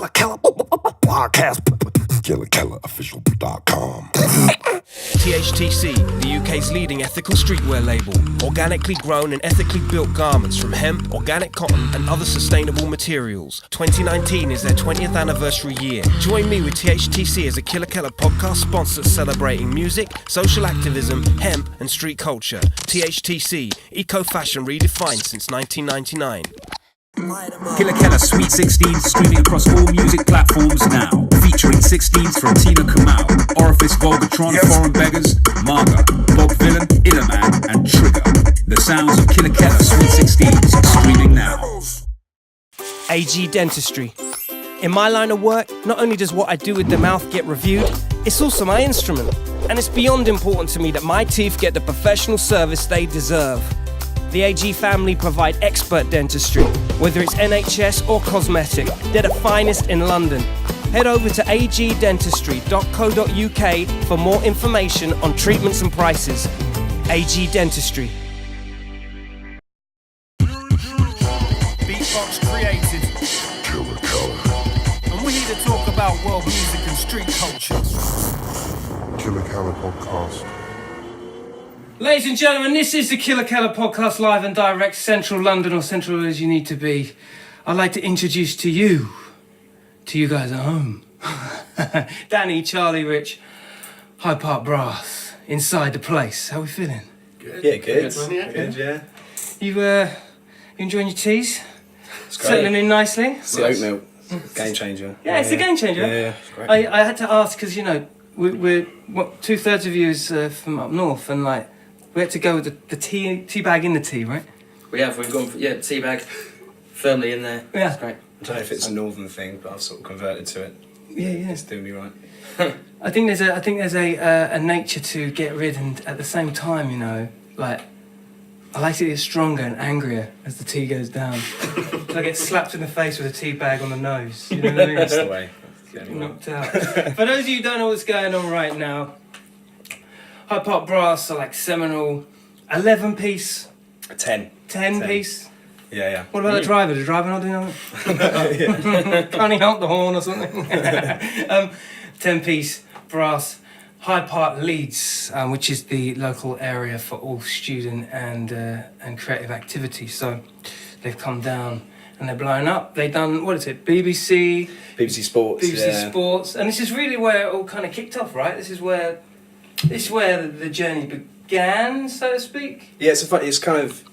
Killa podcast. KillaOfficial.com. THTC, the UK's leading ethical streetwear label. Organically grown and ethically built garments from hemp, organic cotton and other sustainable materials. 2019 is their 20th anniversary year. Join me with THTC as a Killa podcast sponsor celebrating music, social activism, hemp and street culture. THTC, eco-fashion redefined since 1999. KELA Sweet 16 streaming across all music platforms now. Featuring 16s from Tina Kamau, Orifice, Volgatron, Foreign Beggars, Marga, Bob Villain, Illerman and Trigger. The sounds of KELA Sweet 16s streaming now. AG Dentistry. In my line of work, not only does what I do with the mouth get reviewed, it's also my instrument. And it's beyond important to me that my teeth get the professional service they deserve. The AG family provide expert dentistry, whether it's NHS or cosmetic. They're the finest in London. Head over to agdentistry.co.uk for more information on treatments and prices. AG Dentistry. Beatbox created. Killa. And we're here to talk about world music and street culture. Killa podcast. Ladies and gentlemen, this is the Killa podcast, live and direct, central London, or central as you need to be. I'd like to introduce to you guys at home, Danny, Charlie, Rich, Hyde Park Brass, inside the place. How we feeling? Good. Yeah, good. Good, yeah. You enjoying your teas? It's great. Settling in nicely? It's the oat milk. Game changer. Yeah, it's a game changer. Yeah, it's great. I had to ask because, you know, we're 2/3 of you is from up north, and like, we had to go with the tea bag in the tea, right? We've gone for, tea bag firmly in there. Yeah. It's great. I don't know if it's a northern thing, but I've sort of converted to it. Yeah. It's doing me right. I think there's a nature to get rid, and at the same time, you know, like, I like to get stronger and angrier as the tea goes down. So I get slapped in the face with a tea bag on the nose. You know what I mean? That's the way. Knocked out. For those of you who don't know what's going on right now, Hyde Park Brass are like seminal 11-piece, 10 piece. Yeah. What about the driver? The driver not doing nothing? Can't he help the horn or something? 10-piece brass. Hyde Park, Leeds, which is the local area for all student and creative activity. So they've come down and they're blowing up. They've done, what is it, BBC Sports. Sports. And this is really where it all kind of kicked off, right? This is where the journey began, so to speak. Yeah, it's kind of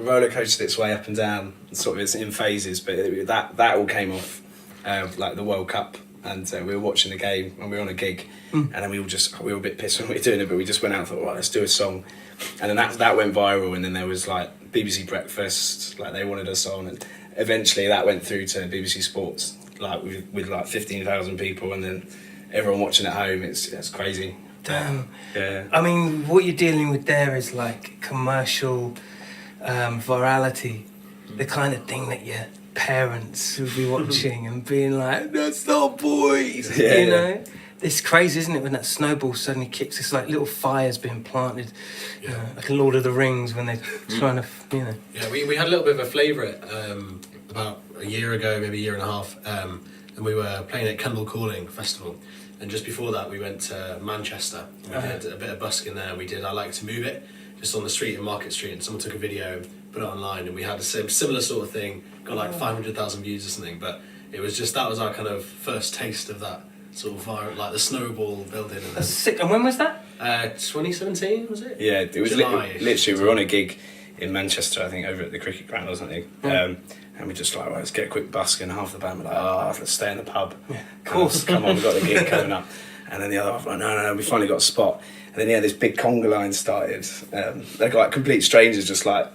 roller coastered its way up and down. Sort of it's in phases, but that all came off like the World Cup, and we were watching the game and we were on a gig, and then we were a bit pissed when we were doing it, but we just went out and thought, right, let's do a song, and then that went viral, and then there was like BBC Breakfast, like they wanted us on, and eventually that went through to BBC Sports, like with like 15,000 people, and then everyone watching at home. It's crazy. Damn. Yeah. I mean, what you're dealing with there is like commercial virality, the kind of thing that your parents would be watching and being like, "That's not boys," you know. It's crazy, isn't it, when that snowball suddenly kicks? It's like little fires being planted, you know, like Lord of the Rings when they're trying to, you know. Yeah, we had a little bit of a flavour about a year ago, maybe a year and a half, and we were playing at Kendal Calling Festival. And just before that, we went to Manchester. We did a bit of busking there. We did I Like to Move It, just on the street in Market Street, and someone took a video, put it online, and we had a similar sort of thing, got like 500,000 views or something. But it was just, that was our kind of first taste of that sort of viral, like the snowball building. And That's sick. And when was that? 2017, was it? Yeah, it was July-ish. literally we were on a gig in Manchester, I think, over at the cricket ground or something. And we just like, right, let's get a quick busk, and half the band were like, let's stay in the pub. Yeah, of course. Come on, we've got the gig coming up. And then the other half were like, no, we finally got a spot. And then this big conga line started. They're like complete strangers, just like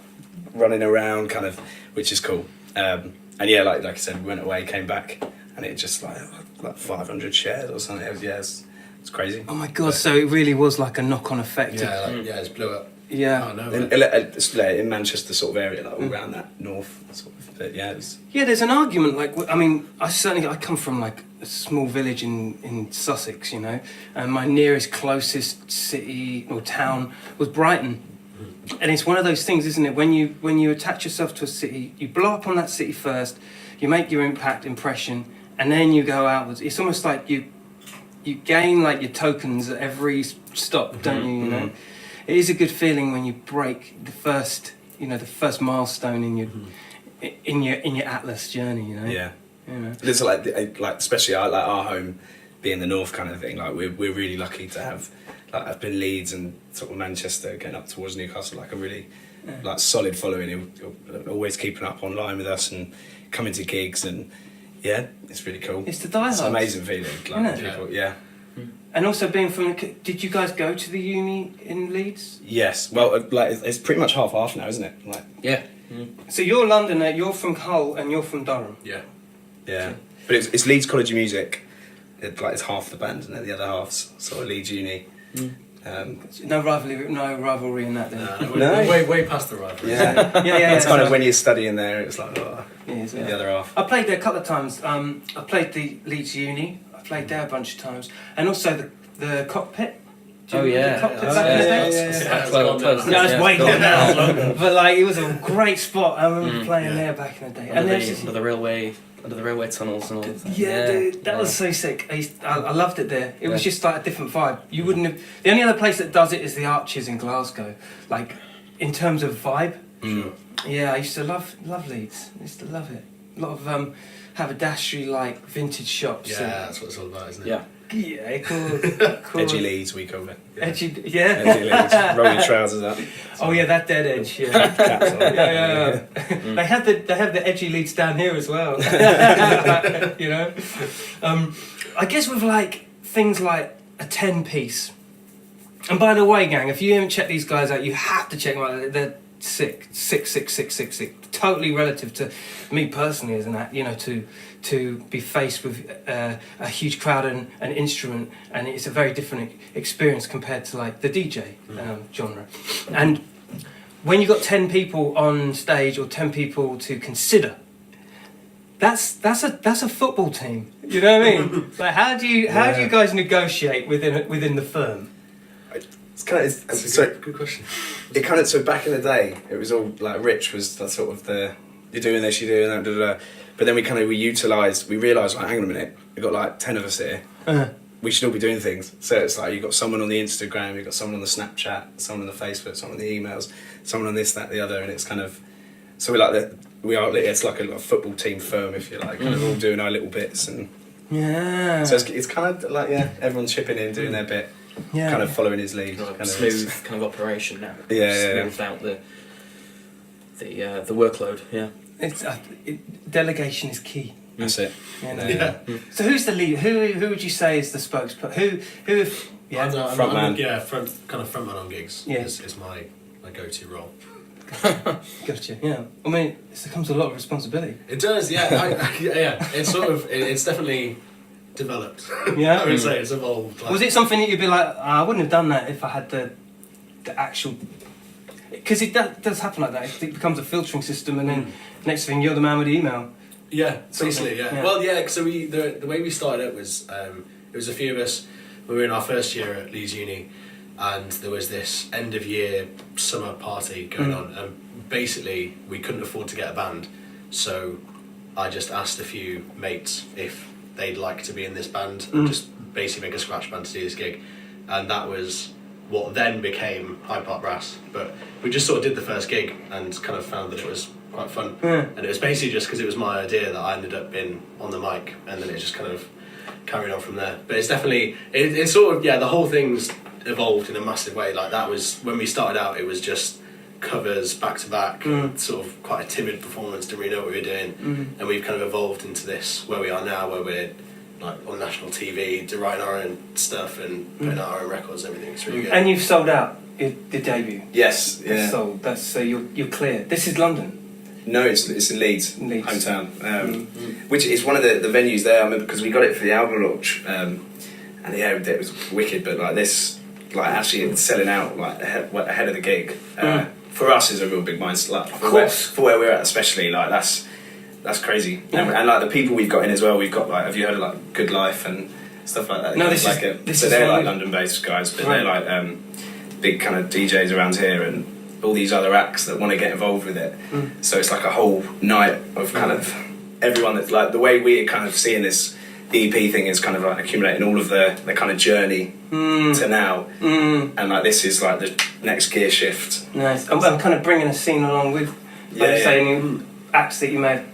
running around, kind of, which is cool. And yeah, like I said, we went away, came back, and it just like 500 shares or something. It's crazy. Oh my God! So it really was like a knock-on effect. Yeah, it just blew up. Yeah. In Manchester sort of area, like all around that north sort of bit, yeah. Yeah, there's an argument, like, I mean, I come from like a small village in Sussex, you know, and my nearest closest city or town was Brighton. And it's one of those things, isn't it, when you attach yourself to a city, you blow up on that city first, you make your impression, and then you go outwards. It's almost like you gain like your tokens at every stop, don't you? You know, it is a good feeling when you break the first milestone in your Atlas journey. You know. Yeah. You know. There's like especially our home being the north kind of thing. Like we're really lucky to have like I've been Leeds and sort of Manchester, getting up towards Newcastle, like a really like solid following. He'll always keeping up online with us and coming to gigs, and yeah, it's really cool. It's the diehards. It's an amazing feeling. Like people, yeah. And also being from, did you guys go to the uni in Leeds? Yes. Well, like it's pretty much half now, isn't it? Like Yeah. So you're Londoner, you're from Hull, and you're from Durham. Yeah. yeah, but it's Leeds College of Music. It's half the band, and then the other half's sort of Leeds Uni. No rivalry in that then. No. Way past the rivalry. Yeah, yeah. it's kind of when you're studying there, it's like Yeah. the other half. I played there a couple of times. I played the Leeds Uni. I played there a bunch of times, and also the cockpit. Do you remember the cockpit back in the day? Yeah. It's way down now, but like it was a great spot. I remember playing there back in the day. Under the railway tunnels and all that. Yeah, dude, that was so sick. I loved it there. It was just like a different vibe. You wouldn't have. The only other place that does it is the Arches in Glasgow. Like in terms of vibe. Yeah, I used to love Leeds. I used to love it. A lot of haberdashery like vintage shops. Yeah, that's what it's all about, isn't it? Yeah. Yeah, cool. Edgy Leeds, we call it. Yeah. Edgy, Edgy Leeds. Roll your trousers up. Oh yeah, that dead edge. Yeah. Caps on. Yeah. They have the edgy Leeds down here as well. You know, I guess with like things like a 10-piece. And by the way, gang, if you haven't checked these guys out, you have to check them out. They're sick. Totally relative to me personally, isn't that? You know, to be faced with a huge crowd and an instrument, and it's a very different experience compared to like the DJ genre. And when you've got 10 people on stage or 10 people to consider, that's a football team. You know what I mean? Like how do you guys negotiate within the firm? It's kind of Good question. It kind of so back in the day, it was all like Rich was the sort of the you're doing this, you're doing that, da, da, da. But then we realised like hang on a minute, we've got like 10 of us here. We should all be doing things. So it's like you've got someone on the Instagram, you've got someone on the Snapchat, someone on the Facebook, someone on the emails, someone on this, that, the other, and it's kind of so it's like a football team firm, if you like, kind of all doing our little bits, and so it's kind of like everyone's chipping in, doing their bit. Yeah. Kind of following his lead. Kind of smooth kind of operation now. Smoothed out the workload. Yeah. It's delegation is key. That's it. You know? So who's the leader? Who would you say is the spokesperson? Who if frontman on gigs. Yeah. is my go-to role. Gotcha. Yeah. I mean, it comes with a lot of responsibility. It does. Yeah. It's sort of. It's definitely developed. Yeah. I would say it's evolved. Was it something that you'd be like, I wouldn't have done that if I had the actual... Because it does happen like that. It becomes a filtering system, and then next thing you're the man with the email. Yeah, basically, yeah. Well, yeah, so the way we started it was a few of us. We were in our first year at Leeds Uni, and there was this end of year summer party going on, and basically we couldn't afford to get a band, so I just asked a few mates if they'd like to be in this band and just basically make a scratch band to do this gig, and that was what then became Hyde Park Brass. But we just sort of did the first gig and kind of found that it was quite fun, and it was basically just because it was my idea that I ended up being on the mic, and then it just kind of carried on from there. But it's definitely it's sort of the whole thing's evolved in a massive way. Like that was when we started out, it was just covers back to back, sort of quite a timid performance, didn't really know what we were doing, and we've kind of evolved into this where we are now, where we're like on national TV, writing our own stuff and putting out our own records and everything. It's really good. And you've sold out your debut. Yes, It's sold. That's so you're clear. This is London. No, it's in Leeds, hometown, which is one of the venues there. I remember because we got it for the album launch, and it was wicked. But like this, like actually it's selling out like ahead of the gig. For us, is a real big milestone. Like, for where we're at, especially like that's crazy. And like the people we've got in as well. We've got like, have you heard of like Good Life and stuff like that? No, so they're like London-based guys, but they're like big kind of DJs around here and all these other acts that want to get involved with it. So it's like a whole night of kind of everyone that's like the way we're kind of seeing this. The EP thing is kind of like accumulating all of the kind of journey to now, and like this is like the next gear shift. Nice. I'm kind of bringing a scene along with, like you say, new acts that you may have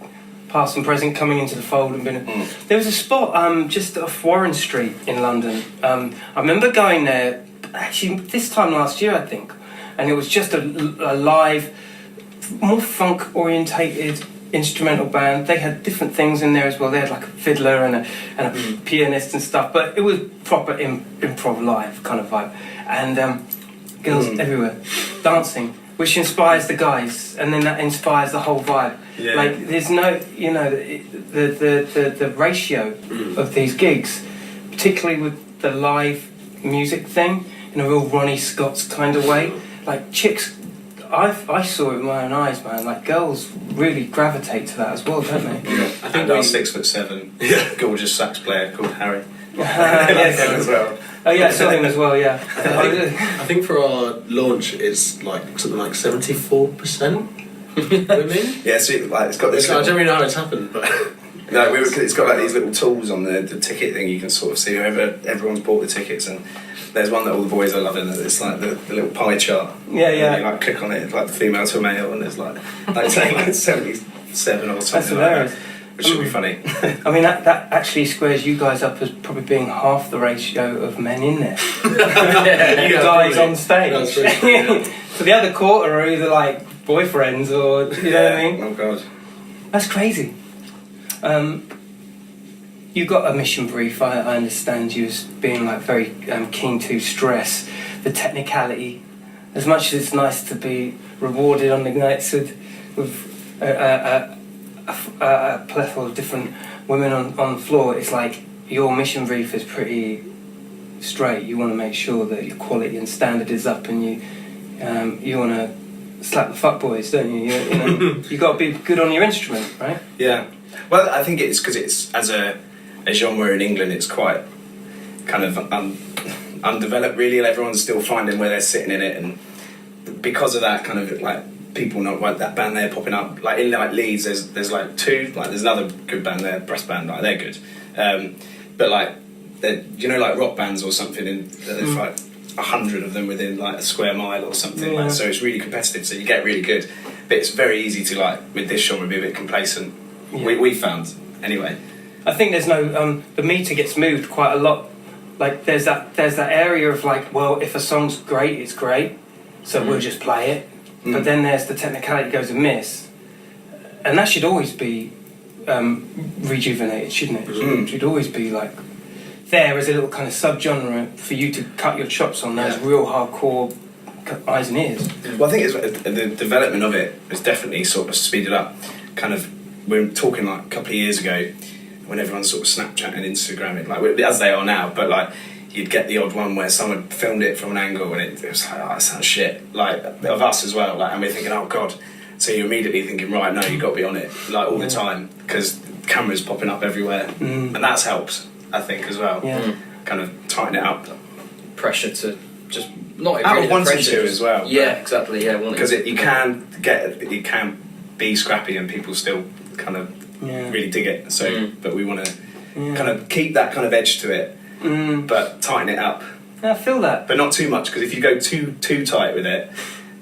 past and present coming into the fold and been. There was a spot just off Warren Street in London. I remember going there actually this time last year, I think, and it was just a live, more funk orientated instrumental band. They had different things in there as well. They had like a fiddler and a pianist and stuff, but it was proper improv live kind of vibe, and girls everywhere dancing, which inspires the guys, and then that inspires the whole vibe. Like there's no, the ratio of these gigs, particularly with the live music thing in a real Ronnie Scott's kind of way, like chicks. I saw it with my own eyes, man. Like girls really gravitate to that as well, don't they? I think our 6'7", gorgeous sax player called Harry. As well. Oh yeah, I saw him as well. Yeah. I think for our launch, it's like something like 74% women. Yeah, so it's got this. I don't really know how it's happened, but no, it's got like these little tools on the ticket thing. You can sort of see whoever everyone's bought the tickets, and there's one that all the boys are loving. It's like the little pie chart. Yeah. And you like click on it, it's like the female to male, and there's like saying like 77 or something. That's hilarious. Like that. Which should be funny. I mean, that actually squares you guys up as probably being half the ratio of men in there. You guys on stage. That's really So the other quarter are either like boyfriends or, you know what I mean? Oh God. That's crazy. You got a mission brief. I understand you as being like very keen to stress the technicality. As much as it's nice to be rewarded on the nights with a plethora of different women on the floor, it's like your mission brief is pretty straight. You want to make sure that your quality and standard is up, and you want to slap the fuckboys, don't you? You know, you got to be good on your instrument, right? Yeah. Well, I think it's because it's as a genre in England, it's quite kind of undeveloped really, and everyone's still finding where they're sitting in it, and because of that, kind of like people not like that band there popping up like in like Leeds. There's like two, like there's another good band there, brass band, like they're good, but like you know, like rock bands or something, and there's like 100 of them within like a square mile or something. Like, so it's really competitive. So you get really good, but it's very easy to like with this genre be a bit complacent. We found anyway. I think there's no the meter gets moved quite a lot. Like there's that area of like, well, if a song's great, it's great, so we'll just play it. But then there's the technicality goes amiss, and that should always be rejuvenated, shouldn't it? It should always be like there as a little kind of subgenre for you to cut your chops on those real hardcore eyes and ears. Well, I think it's, the development of it has definitely sort of speeded up. Kind of, we're talking like a couple of years ago when everyone's sort of Snapchat and Instagramming, like as they are now, but like you'd get the odd one where someone filmed it from an angle and it was like, oh, that sounds shit, like of us as well, like, and we're thinking, oh God, so you're immediately thinking, right, no, you've got to be on it like all the time because cameras popping up everywhere, and that's helped, I think, as well. Kind of tighten it up. Pressure to just not Out really of wanting pressure, to as well. Yeah, exactly. Yeah, because you can be scrappy and people still kind of really dig it. So, but we want to kind of keep that kind of edge to it, but tighten it up. I feel that, but not too much, because if you go too tight with it,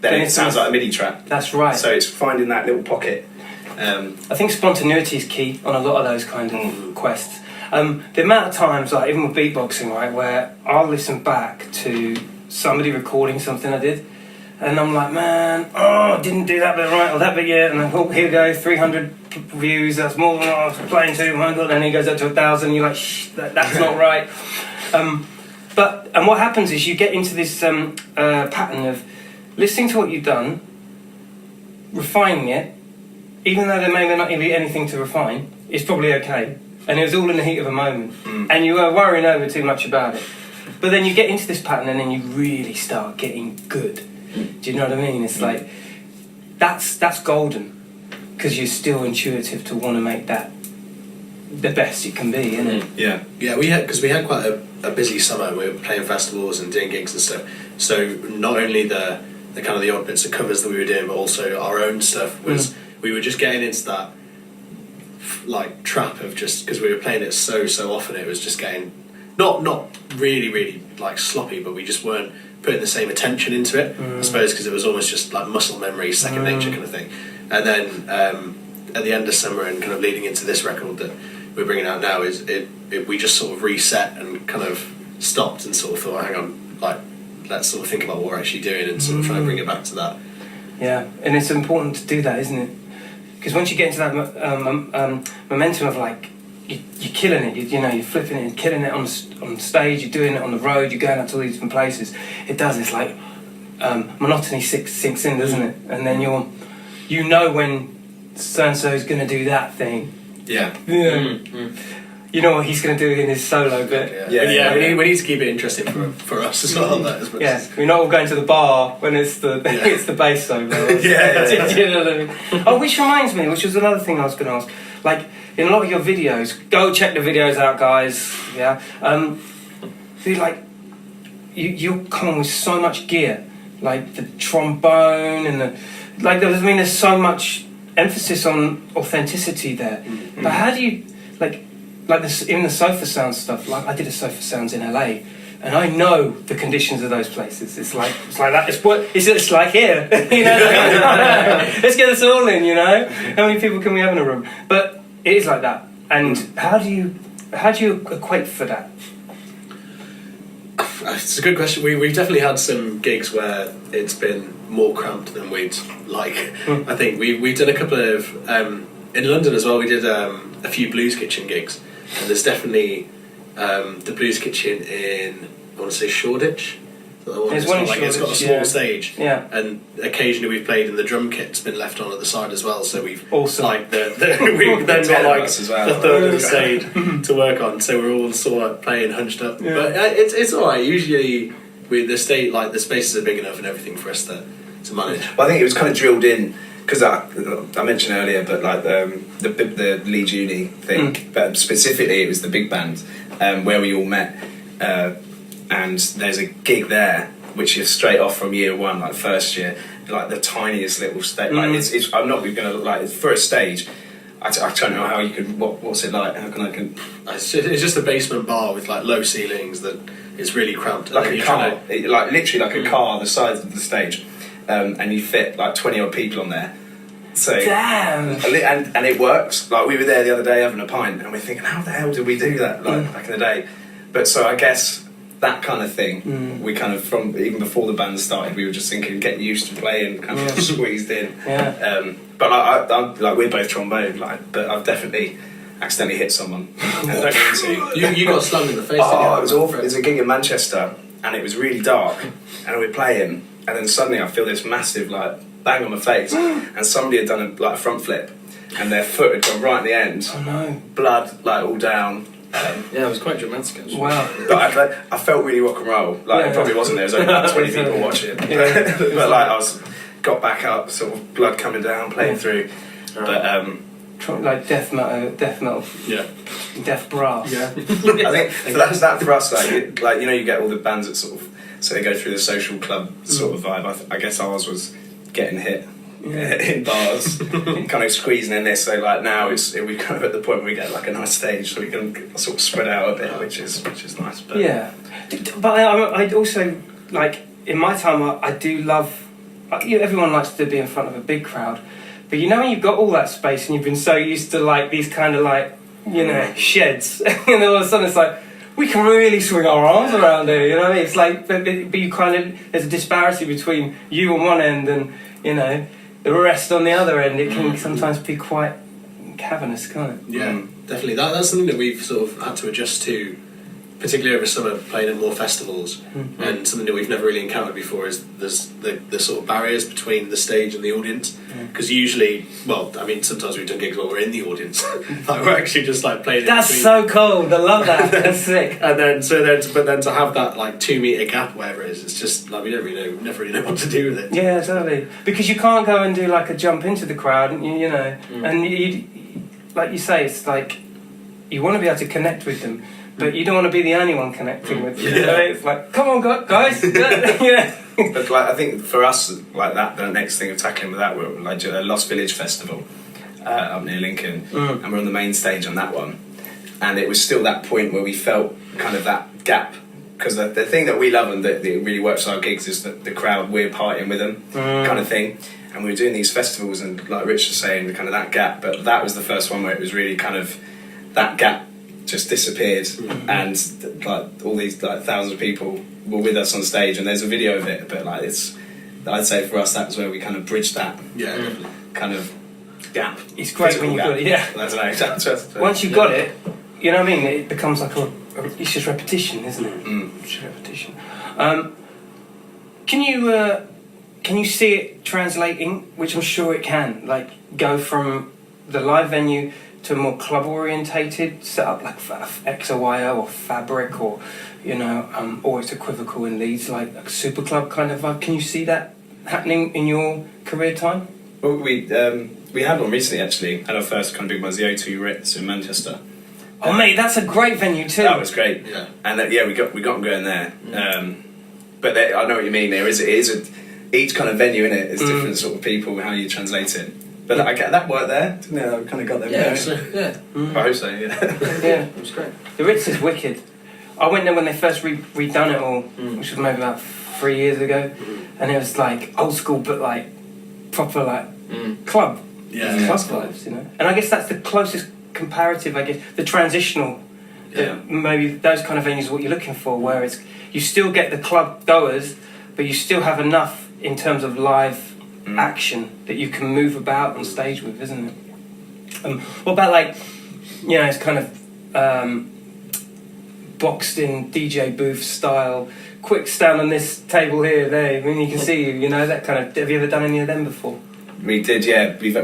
then it sounds like a MIDI track. That's right. So it's finding that little pocket. I think spontaneity is key on a lot of those kind of quests. The amount of times, like even with beatboxing, right, where I'll listen back to somebody recording something I did, and I'm like, man, I didn't do that bit right or that bit yet, and then here we go, 300 views, that's more than I was playing to, my God, and then he goes up to 1,000, you're like, shh, that's not right. And what happens is you get into this pattern of listening to what you've done, refining it, even though there may not be anything to refine, it's probably okay. And it was all in the heat of a moment. And you were worrying over too much about it. But then you get into this pattern and then you really start getting good. Do you know what I mean? It's like, that's golden. Because you're still intuitive to want to make that the best it can be, isn't it? Yeah. Yeah, we had quite a busy summer. We were playing festivals and doing gigs and stuff. So not only the kind of the odd bits of covers that we were doing, but also our own stuff was we were just getting into that like trap of just because we were playing it so often, it was just getting not really like sloppy, but we just weren't putting the same attention into it. I suppose because it was almost just like muscle memory, second nature kind of thing. And then at the end of summer and kind of leading into this record that we're bringing out now, is we just sort of reset and kind of stopped and sort of thought, hang on, like let's sort of think about what we're actually doing and sort of try and bring it back to that. Yeah, and it's important to do that, isn't it? Because once you get into that momentum of like you're killing it, you're flipping it and killing it on stage, you're doing it on the road, you're going out to all these different places. It's like monotony sinks in, doesn't it? And then you know when so and so is going to do that thing. Yeah. You know what he's going to do in his solo bit. We need to keep it interesting for us as well. As much as we're not all going to the bar when it's the it's the bass solo. You know what I mean? Oh, which reminds me, which was another thing I was going to ask. Like in a lot of your videos, go check the videos out, guys. Yeah, you come on with so much gear, like the trombone and there's so much emphasis on authenticity there. But how do you like this, even the Sofa Sounds stuff? Like I did a Sofa Sounds in LA, and I know the conditions of those places. It's like that. It's like here. Let's get this all in. How many people can we have in a room? But it is like that. And how do you equate for that? It's a good question. We've definitely had some gigs where it's been more cramped than we'd like. I think we've done a couple of in London as well. We did a few Blues Kitchen gigs, and there's definitely the Blues Kitchen in, I want to say, Shoreditch. There's one in Shoreditch, it's got a small stage, and occasionally we've played, and the drum kit's been left on at the side as well. So we've also we've then got like the third of the stage to work on. So we're all sort of playing hunched up, but it's all right. Usually, the spaces are big enough and everything for us to manage. But I think it was kind of drilled in. Because I mentioned earlier, but like the Leeds Uni thing, but specifically it was the big band where we all met, and there's a gig there which is straight off from year one, like first year, like the tiniest little stage. Like it's I'm not gonna like for a stage. I don't know how you could. What's it like? How can I? It's just a basement bar with like low ceilings that is really cramped. Like a car, like literally like a car the size of the stage. And you fit like 20 odd people on there. So damn. And it works. Like we were there the other day having a pint, and we're thinking, how the hell did we do that? Like back in the day. But so I guess that kind of thing, we kind of from even before the band started, we were just thinking, getting used to playing, kind of squeezed in. Yeah. But I'm like we're both trombone, but I've definitely accidentally hit someone. You got slammed in the face. Oh, it was awful. It was a gig in Manchester, and it was really dark, and we're playing. And then suddenly I feel this massive like bang on my face, and somebody had done a front flip, and their foot had gone right in the end. Oh no! Blood like all down. It was quite dramatic actually. Wow! But I felt really rock and roll. Like it probably wasn't. There was only about 20 people watching. But like got back up, sort of blood coming down, playing through. But like death metal, death brass. Yeah. I think that for us, like you get all the bands that sort of. So they go through the social club sort of vibe. I guess ours was getting hit in bars, kind of squeezing in this. So like now we're kind of at the point where we get like a nice stage, so we can sort of spread out a bit, which is nice. But yeah, but I also like in my time I do love. Everyone likes to be in front of a big crowd, but when you've got all that space and you've been so used to like these kind of like sheds, and then all of a sudden it's like. We can really swing our arms around here, It's like, but you there's a disparity between you on one end and, the rest on the other end. It can sometimes be quite cavernous, can't it? Yeah, definitely. That's something that we've sort of had to adjust to, particularly over summer, playing at more festivals. And something that we've never really encountered before is there's the sort of barriers between the stage and the audience. Because usually, sometimes we've done gigs where we're in the audience. Like we're actually just like playing. That's so cold. I love that. That's sick. And then to have that like 2 metre gap, whatever it is, it's just like we never really know what to do with it. Yeah, totally. Because you can't go and do like a jump into the crowd, and and you, like you say, it's like you want to be able to connect with them. But you don't want to be the only one connecting with them. It's like, come on, guys. But like, I think for us, like that, the next thing of tackling with that, we're like a Lost Village festival, up near Lincoln, and we're on the main stage on that one. And it was still that point where we felt kind of that gap. Because the thing that we love and that really works on our gigs is the crowd, we're partying with them kind of thing. And we were doing these festivals and like Rich was saying, kind of that gap, but that was the first one where it was really kind of, that gap just disappeared and like all these like thousands of people were with us on stage and there's a video of it, but like I'd say for us that's where we kind of bridged that kind of gap. It's great when you got it, yeah. I don't know, that's once you've got it, you know what I mean, it becomes like it's just repetition, isn't it? It's just repetition. Can you see it translating, which I'm sure it can, like go from the live venue to a more club orientated setup like XOYO or Fabric or or its equivocal in Leeds, like a super club kind of vibe? Can you see that happening in your career time? Well, we had one recently actually. Had our first kind of big one, the O2 Ritz in Manchester. Oh mate, that's a great venue too. That was great. Yeah. And we got them going there. But I know what you mean. Each kind of venue in it is different sort of people, how you translate it. But I get that work there. Didn't I? I kind of got them going. I hope so. Yeah. Yeah, it was great. The Ritz is wicked. I went there when they first redone it all, which was maybe about 3 years ago, and it was like old school, but like proper like club. Yeah. Club vibes, And I guess that's the closest comparative. I guess the transitional. Maybe those kind of venues are what you're looking for, where you still get the club goers, but you still have enough in terms of live action that you can move about on stage with, isn't it? What about like, it's kind of boxed in DJ booth style, quick stand on this table here, there, I mean you can see you, that kind of, have you ever done any of them before? We did, yeah. We've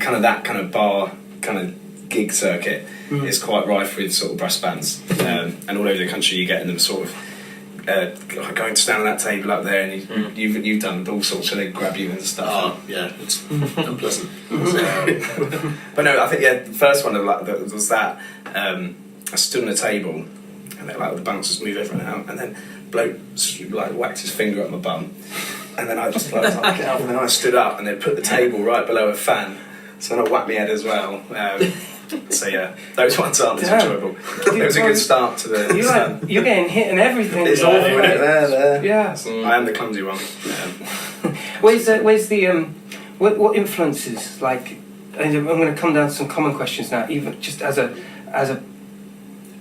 kind of that kind of bar kind of gig circuit is quite rife with sort of brass bands, and all over the country you get them sort of going to stand on that table up there, and you've done all sorts, so they grab you and stuff. Oh, yeah, it's unpleasant. But no, I think the first one was that I stood on a table, and the bouncers move everyone out, and then bloke like whacked his finger up my bum, and then I just like get up, and then I stood up, and they put the table right below a fan, so then I whacked my head as well. So yeah, those ones aren't as enjoyable. It was a good start to the. You're getting hit and everything. It's awful, isn't it? There. Yeah. I am the clumsy one. Where's the what influences, like, and I'm going to come down to some common questions now, even just as a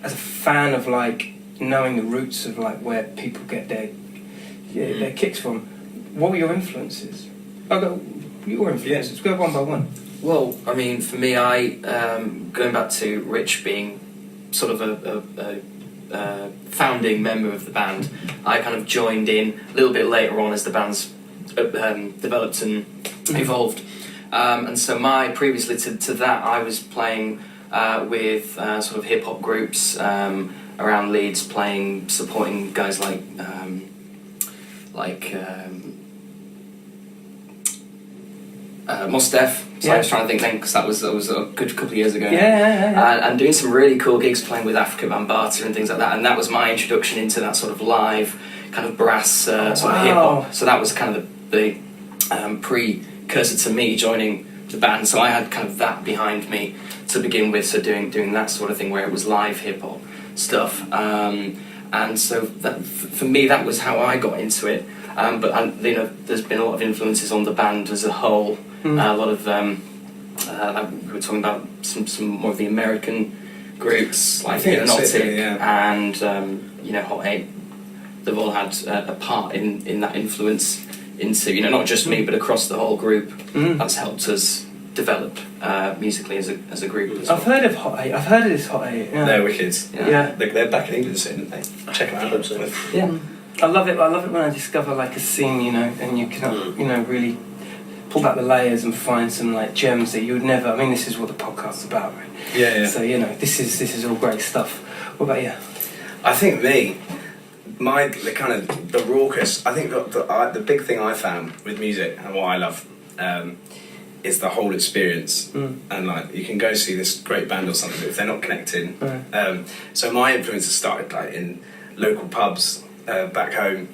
fan of like knowing the roots of like where people get their kicks from. What were your influences? I'll go your influences. Go one by one. Well, I mean, for me, going back to Rich being sort of a founding member of the band, I kind of joined in a little bit later on as the band's developed and evolved. And so previously to that, I was playing with sort of hip hop groups around Leeds, supporting guys like Mos Def. So I was trying to think then, because that was a good couple of years ago. Yeah. And doing some really cool gigs, playing with Africa Bambaataa and things like that. And that was my introduction into that sort of live kind of brass sort of hip hop. So that was kind of the precursor to me joining the band. So I had kind of that behind me to begin with. So doing that sort of thing where it was live hip hop stuff. And so that, for me, that was how I got into it. But there's been a lot of influences on the band as a whole. A lot of like we were talking about some more of the American groups like Nautic and Hot 8. They've all had a part in that influence into not just me but across the whole group. That's helped us develop musically as a group. As I've heard of Hot 8. I've heard of this Hot 8. Yeah. They're wicked. Yeah. They're back in England soon, aren't they? Check them out. Yeah. I love it when I discover like a scene, and you can, really pull back the layers and find some like gems that you would never. I mean, this is what the podcast's about, right? Yeah. So this is all great stuff. What about you? I think the raucous. I think the big thing I found with music and what I love is the whole experience. And like you can go see this great band or something, but if they're not connecting, so my influences started like in local pubs back home.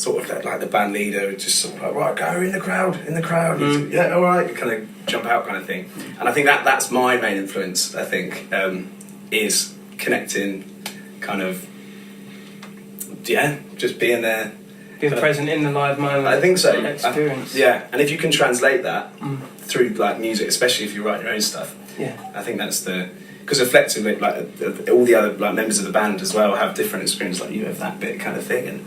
sort of like the band leader would just sort of like, right, go in the crowd, yeah, all right, kind of jump out kind of thing. And I think that's my main influence, I think, is connecting, kind of, just being there. Being present in the live moment. I think so. Experience. And if you can translate that through like music, especially if you write your own stuff, I think that's because effectively, like all the other like members of the band as well have different experience. Like you have that bit kind of thing, and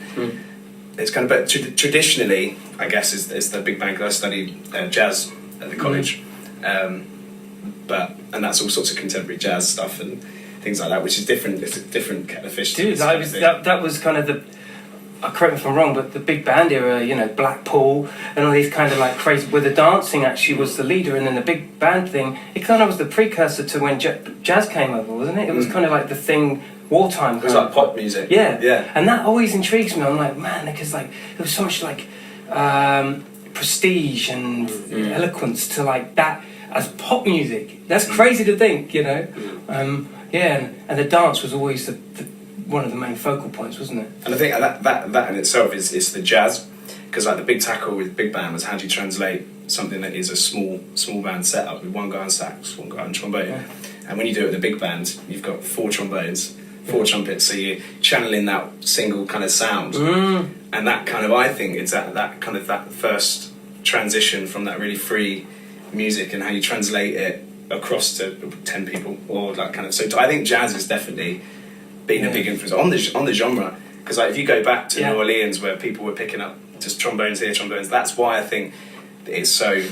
it's kind of. But traditionally, I guess is the big band. 'Cause I studied jazz at the college, and that's all sorts of contemporary jazz stuff and things like that, which is different. It's a different kind of fish. Dude, that was kind of the. Correct me if I'm wrong, but the big band era, you know, Blackpool and all these kind of like crazy, where the dancing actually was the leader, and then the big band thing, it kind of was the precursor to when jazz came over, wasn't it? It was kind of like the thing, wartime. It was like pop music. Yeah. And that always intrigues me. I'm like, man, because like there was so much like prestige and eloquence to like that as pop music. That's crazy to think, you know. And the dance was always the one of the main focal points, wasn't it? And I think that in itself is the jazz, because like the big tackle with big band was how do you translate something that is a small band setup with one guy on sax, one guy on trombone, and when you do it with a big band, you've got 4 trombones, 4 trumpets, so you're channeling that single kind of sound, and that kind of, I think it's that kind of that first transition from that really free music and how you translate it across to 10 people or like kind of. So I think jazz is definitely been a big influence on the genre, because like if you go back to New Orleans where people were picking up just trombones here, trombones, that's why I think it's so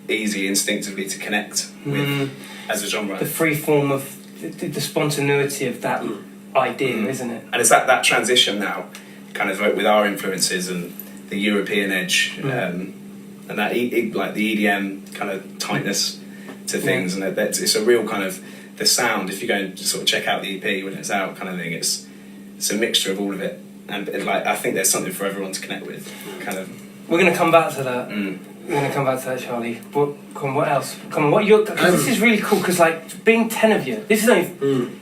easy instinctively to connect with as a genre. The free form of the spontaneity of that idea, isn't it? And it's that transition now, kind of with our influences and the European edge, and that like the EDM kind of tightness to things, and it's a real kind of. The sound, if you go and sort of check out the EP when it's out, kind of thing, it's a mixture of all of it, and like I think there's something for everyone to connect with, kind of. We're going to come back to that. We're going to come back to that, Charlie. But come on, what else? Come on, what you're? This is really cool because like being 10 of you, this is only,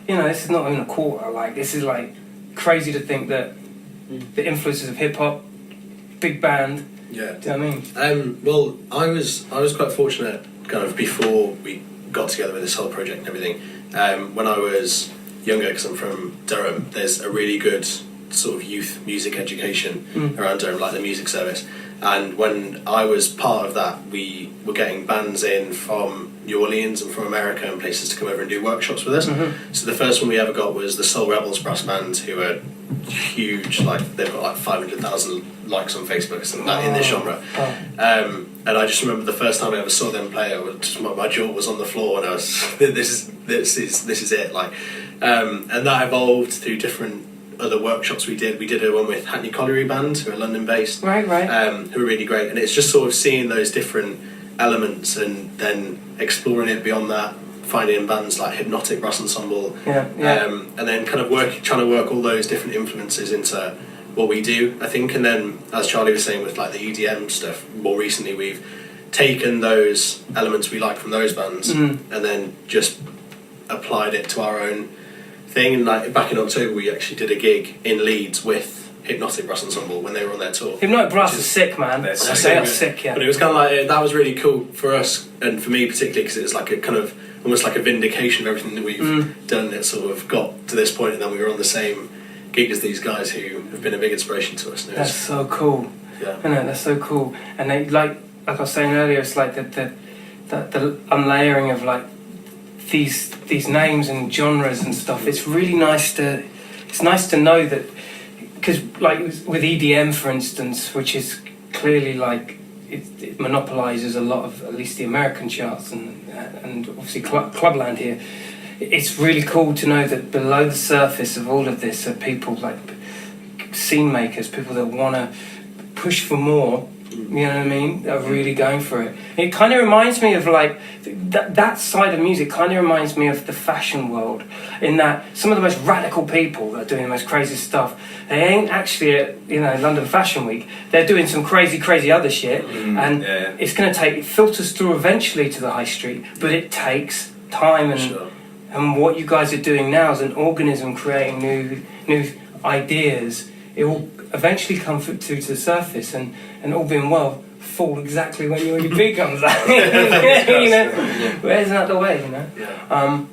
this is not even a quarter. Like this is like crazy to think that the influences of hip hop, big band. Yeah. Do you know what I mean? Well, I was quite fortunate, kind of before we got together with this whole project and everything. When I was younger, because I'm from Durham, there's a really good sort of youth music education around Durham, like the music service. And when I was part of that, we were getting bands in from New Orleans and from America and places to come over and do workshops with us. So the first one we ever got was the Soul Rebels brass band, who are huge, like they've got like 500,000 likes on Facebook and that in this genre. And I just remember the first time I ever saw them play, my jaw was on the floor, and I was this is it, like. And that evolved through different other workshops we did. We did one with Hackney Colliery Band, who are London based, right, who are really great. And it's just sort of seeing those different elements and then exploring it beyond that, finding bands like Hypnotic Brass Ensemble, and then kind of trying to work all those different influences into what we do, I think. And then, as Charlie was saying with like the EDM stuff, more recently we've taken those elements we like from those bands and then just applied it to our own thing. And like back in October, we actually did a gig in Leeds with Hypnotic Brass Ensemble when they were on their tour. Hypnotic Brass is sick, man. They're sick, yeah. But it was kind of like, that was really cool for us, and for me particularly, because it was like a kind of almost like a vindication of everything that we've done. It sort of got to this point, and then we were on the same gig as these guys who have been a big inspiration to us. That's so cool. Yeah. I know, that's so cool. And they, like I was saying earlier, it's like the unlayering of like these names and genres and stuff. It's really nice to know that, because like with EDM, for instance, which is clearly like it monopolizes a lot of at least the American charts and obviously clubland here. It's really cool to know that below the surface of all of this are people like scene makers, people that want to push for more. You know what I mean? That are really going for it. It kind of reminds me of like that side of music. Kind of reminds me of the fashion world, in that some of the most radical people that are doing the most crazy stuff, they ain't actually at London Fashion Week. They're doing some crazy other shit, and it's going to take. It filters through eventually to the high street, but it takes time. And Sure. and what you guys are doing now as an organism, creating new ideas, it will eventually come to the surface, and all being well, fall exactly when your EP comes out. You know, where's out the way, you know? Yeah.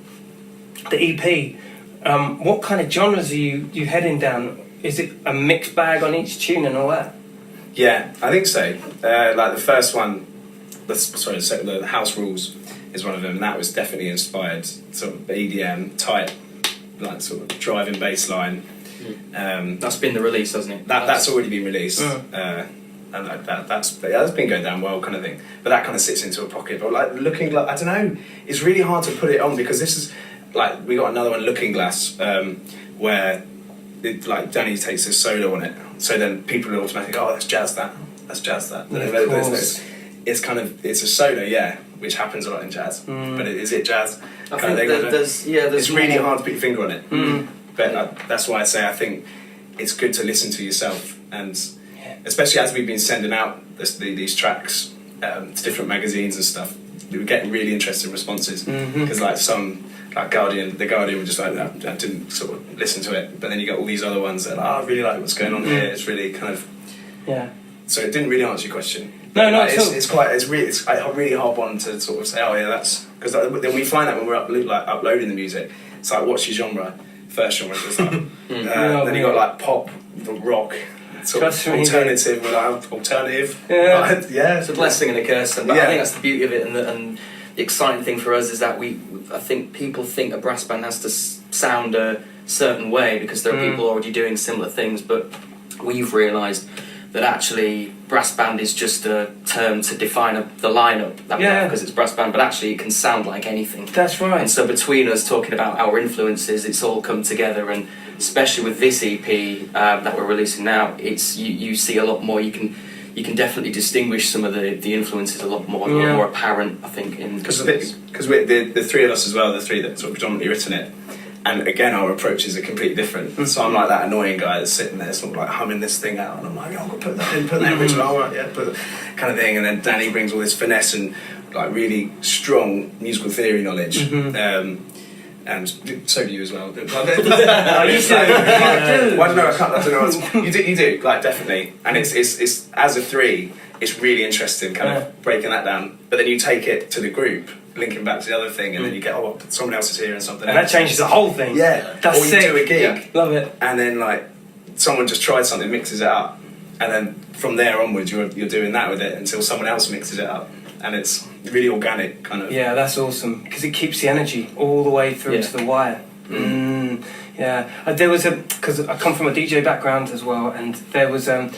The EP, what kind of genres are you heading down? Is it a mixed bag on each tune and all that? Yeah, I think so. Like the first one, the House Rules is one of them, and that was definitely inspired, sort of EDM type, like sort of driving bass line. That's been the release, hasn't it? That's already been released, and that's been going down well, kind of thing. But that kind of sits into a pocket. But like Looking Glass, I don't know. It's really hard to put it on because this is like we got another one, Looking Glass, where like Danny takes a solo on it. So then people are automatically, oh, that's jazz that. It's a solo, yeah, which happens a lot in jazz. But is it jazz? I think there's it's really hard to put your finger on it. But that's why I say I think it's good to listen to yourself, and especially as we've been sending out these tracks to different magazines and stuff, we were getting really interesting responses because like some. Like the Guardian were just like, no, I didn't sort of listen to it. But then you got all these other ones that are like, oh, I really like what's going on here. It's really kind of... Yeah. So it didn't really answer your question. No, not like, at all. It's really hard one to sort of say, oh yeah, that's... Because then we find that when we're uploading the music, it's like, what's your genre? First genre is like... then you got like pop, rock, sort of alternative. We're like, alternative. Yeah. Yeah. It's a blessing and a curse, but I think that's the beauty of it, and the exciting thing for us is that I think people think a brass band has to sound a certain way because there are people already doing similar things, but we've realised that actually brass band is just a term to define the lineup that we have because it's brass band, but actually it can sound like anything. That's right. And so between us talking about our influences, it's all come together, and especially with this EP that we're releasing now, it's you see a lot more. You can definitely distinguish some of the influences a lot more apparent, I think. Because we're the three of us as well, the three that sort of predominantly written it, and again our approaches are completely different. So I'm like that annoying guy that's sitting there sort of like humming this thing out, and I'm like, oh, I'm gonna put that in, original, right, yeah, put kind of thing. And then Danny brings all this finesse and like really strong musical theory knowledge. And so do you as well. You do. Well, no, I don't know. You do, like definitely. And it's as a three, it's really interesting, kind of breaking that down. But then you take it to the group, linking back to the other thing, and then you get someone else is here and something. And that changes the whole thing. Yeah, that's or you sick. do a gig, love it. And then like someone just tried something, mixes it up, and then from there onwards, you're doing that with it until someone else mixes it up. And it's really organic, kind of. Yeah, that's awesome because it keeps the energy all the way through to the wire. Yeah, there was because I come from a DJ background as well, and there was I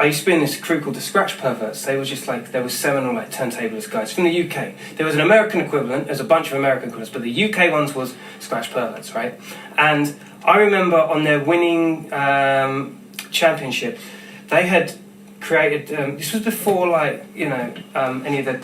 used to be in this crew called the Scratch Perverts. They were just like there was seminal like turntablist guys from the UK. There was an American equivalent. There's a bunch of American equivalents, but the UK ones was Scratch Perverts, right? And I remember on their winning championship, they had created this was before like any of the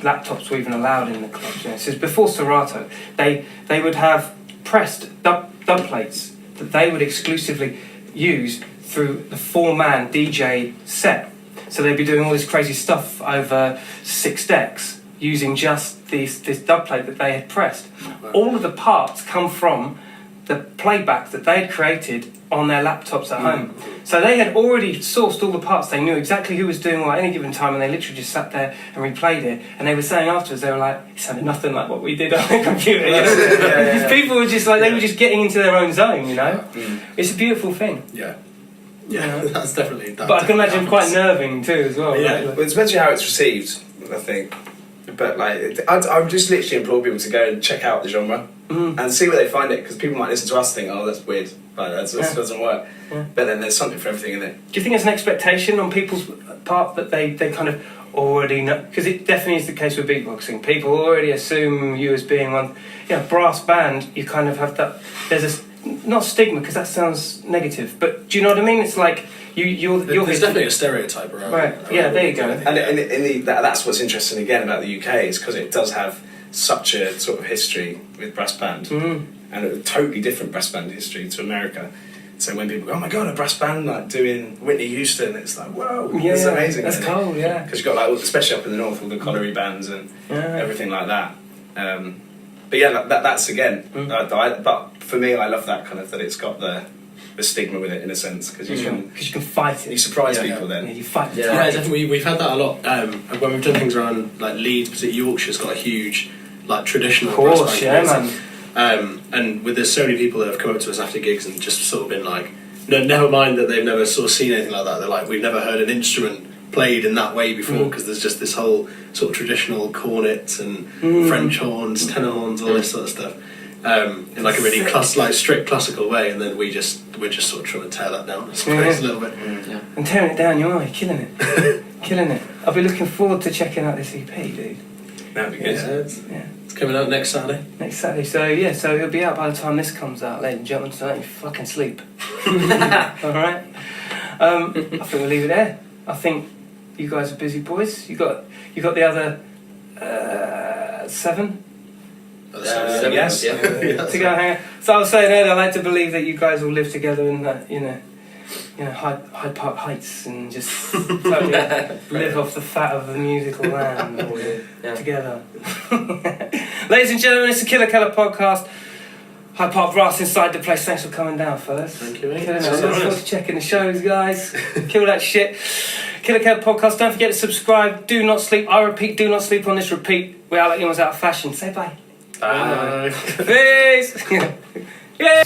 laptops were even allowed in the clubs. This is before Serato. They would have pressed dub plates that they would exclusively use through the 4-man DJ set. So they'd be doing all this crazy stuff over 6 decks using just this dub plate that they had pressed. All of the parts come from the playback that they had created on their laptops at home. So they had already sourced all the parts. They knew exactly who was doing what at any given time, and they literally just sat there and replayed it. And they were saying afterwards, they were like, it sounded nothing like what we did on the computer. People were just like, they were just getting into their own zone, It's a beautiful thing. Yeah, that's definitely... But I can imagine quite nerving too as well. Yeah. Right? Well, it's especially how it's received, I think. But like, I would just literally implore people to go and check out the genre and see where they find it, because people might listen to us and think, oh, that's weird, like that doesn't work. But then there's something for everything in it. Do you think there's an expectation on people's part that they kind of already know? Because it definitely is the case with beatboxing. People already assume you as being one. Brass band, you kind of have that. There's not stigma, because that sounds negative, but do you know what I mean? It's like you're there's definitely a stereotype around. Right. Yeah. There you go. And that's what's interesting again about the UK, is because it does have such a sort of history with brass band, and a totally different brass band history to America. So when people go, oh my god, a brass band like doing Whitney Houston, it's like, whoa, it's amazing. That's cool, yeah. Because you've got like, especially up in the north, all the colliery bands and everything like that. But yeah, that's again. But for me, I love that kind of that it's got the the stigma with it in a sense, because you can fight it. You surprise Yeah. people then. Yeah, you fight it. Yeah. Yeah, definitely. We've had that a lot. When we've done things around like Leeds, particularly Yorkshire's got a huge like traditional Of course, brass yeah, band man. and there's so many people that have come up to us after gigs and just sort of been like, no, never mind that they've never sort of seen anything like that. They're like, we've never heard an instrument played in that way before, because there's just this whole sort of traditional cornets and French horns, tenor horns, all this sort of stuff. In like a really strict classical way, and then we're just sort of trying to tear that down, I suppose, a little bit. Yeah. And tearing it down, you're killing it. Killing it. I'll be looking forward to checking out this EP, dude. That'd be good. Yeah, it's coming out next Saturday. Next Saturday. So it'll be out by the time this comes out, ladies and gentlemen, so don't you fucking sleep. Alright? I think we'll leave it there. I think you guys are busy boys. You got the other 7 Yes. Yeah. to go hang out. So I was saying earlier, I like to believe that you guys all live together in that, Hyde Park Heights, and just totally live off the fat of the musical land together. Ladies and gentlemen, it's the KELA podcast. Hyde Park Brass inside the place. Thanks for coming down, fellas. Thank you, mate. Killing it. Look forward to checking the shows, guys. Kill that shit. KELA podcast. Don't forget to subscribe. Do not sleep. I repeat, do not sleep on this repeat. We're out like humans out of fashion. Say bye. Bye. Peace. Yeah.